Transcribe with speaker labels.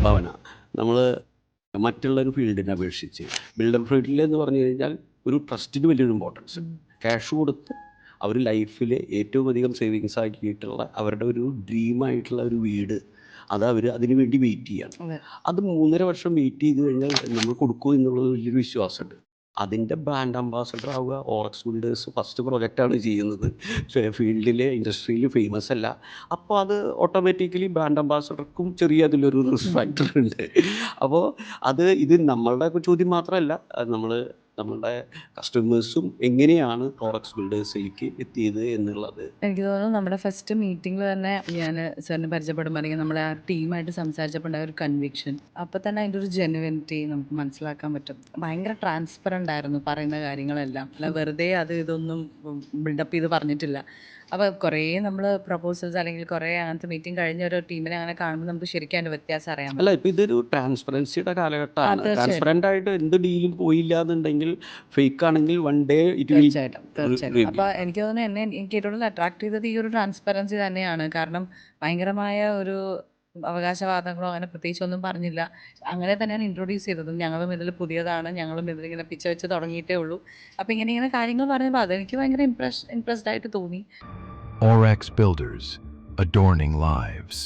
Speaker 1: ഭവന നമ്മൾ മറ്റുള്ളൊരു ഫീൽഡിനെ അപേക്ഷിച്ച് ബിൽഡർ ഫീൽഡിൽ എന്ന് പറഞ്ഞു കഴിഞ്ഞാൽ ഒരു ട്രസ്റ്റിന് വലിയൊരു ഇമ്പോർട്ടൻസ്. ക്യാഷ് കൊടുത്ത് അവർ ലൈഫിൽ ഏറ്റവും അധികം സേവിങ്സ് ആക്കിയിട്ടുള്ള അവരുടെ ഒരു ഡ്രീമായിട്ടുള്ള ഒരു വീട് അത് അവർ അതിനു വേണ്ടി വെയിറ്റ് ചെയ്യാണ്. അത് 3.5 വർഷം വെയിറ്റ് ചെയ്ത് കഴിഞ്ഞാൽ നമ്മൾ കൊടുക്കും എന്നുള്ളത് വലിയൊരു വിശ്വാസമുണ്ട്. അതിൻ്റെ ബ്രാൻഡ് അംബാസഡർ ആവുക. ഓറക്സ് ബിൽഡേഴ്സ് ഫസ്റ്റ് പ്രൊജക്റ്റാണ് ചെയ്യുന്നത്. ഫീൽഡിൽ ഇൻഡസ്ട്രിയിൽ ഫേമസ് അല്ല. അപ്പോൾ അത് ഓട്ടോമാറ്റിക്കലി ബ്രാൻഡ് അംബാസഡർക്കും ചെറിയ അതിലൊരു റിസ്ക് ഫാക്ടർ ഉണ്ട്. അപ്പോൾ ഇത് നമ്മളുടെ ചോദ്യം മാത്രമല്ല, നമ്മൾ നമ്മളുടെ കസ്റ്റമേഴ്സും എങ്ങനെയാണ് ഓറക്സ് ബിൽഡേഴ്സിലേക്ക് എത്തിയത് എന്നുള്ളത്.
Speaker 2: എനിക്ക് തോന്നുന്നു നമ്മുടെ ഫസ്റ്റ് മീറ്റിംഗിൽ തന്നെ ഞാൻ സാറിനെ പരിചയപ്പെടുമ്പോൾ അല്ലെങ്കിൽ നമ്മുടെ ആ ടീമായിട്ട് സംസാരിച്ചപ്പോൾ ഉണ്ടായ ഒരു കൺവിക്ഷൻ, അപ്പോൾ തന്നെ അതിൻ്റെ ഒരു ജെനുവിനിറ്റി നമുക്ക് മനസ്സിലാക്കാൻ പറ്റും. ഭയങ്കര ട്രാൻസ്പെറൻ്റ് ആയിരുന്നു പറയുന്ന കാര്യങ്ങളെല്ലാം. അല്ല വെറുതെ അത് ഇതൊന്നും ബിൽഡപ്പ് ചെയ്ത് പറഞ്ഞിട്ടില്ല. അപ്പോൾ കുറേ നമ്മൾ പ്രപ്പോസൽസ് അല്ലെങ്കിൽ കുറേ അങ്ങനത്തെ മീറ്റിംഗ് കഴിഞ്ഞ ഒരു ടീമിനെ അങ്ങനെ കാണുമ്പോൾ നമുക്ക് ശരിക്കും അതിൻ്റെ വ്യത്യാസം അറിയാൻ പറ്റും.
Speaker 1: അല്ല, ഇപ്പം ഇതൊരു ട്രാൻസ്പെറൻസിയുടെ കാലഘട്ടമാണ്.
Speaker 2: തീർച്ചയായിട്ടും
Speaker 1: ട്രാൻസ്പെറൻ്റ് ആയിട്ട് എന്ത് ഡീലും പോയില്ല എന്നുണ്ടെങ്കിൽ ഫേക്ക് ആണെങ്കിൽ വൺ ഡേ ഇറ്റ് വിൽ
Speaker 2: തീർച്ചയായിട്ടും. അപ്പോൾ എനിക്ക് തോന്നുന്നു എനിക്ക് ഏറ്റവും കൂടുതൽ അട്രാക്ട് ചെയ്തത് ഈ ഒരു ട്രാൻസ്പെറൻസി തന്നെയാണ്. കാരണം ഭയങ്കരമായ ഒരു അവകാശവാദങ്ങളോ അങ്ങനെ പ്രത്യേകിച്ച് ഒന്നും പറഞ്ഞില്ല. അങ്ങനെ തന്നെയാണ് ഇൻട്രൊഡ്യൂസ് ചെയ്തത്. ഞങ്ങളും ഇതിൽ പുതിയതാണ്, ഞങ്ങളും ഇതിലിങ്ങനെ പിച്ച വെച്ച് തുടങ്ങിയിട്ടേ ഉള്ളൂ. അപ്പോൾ ഇങ്ങനെ കാര്യങ്ങൾ പറഞ്ഞപ്പോൾ അതെനിക്ക് ഭയങ്കര ഇംപ്രസ്ഡ് ആയിട്ട് തോന്നി.
Speaker 3: Orex Builders, adorning lives.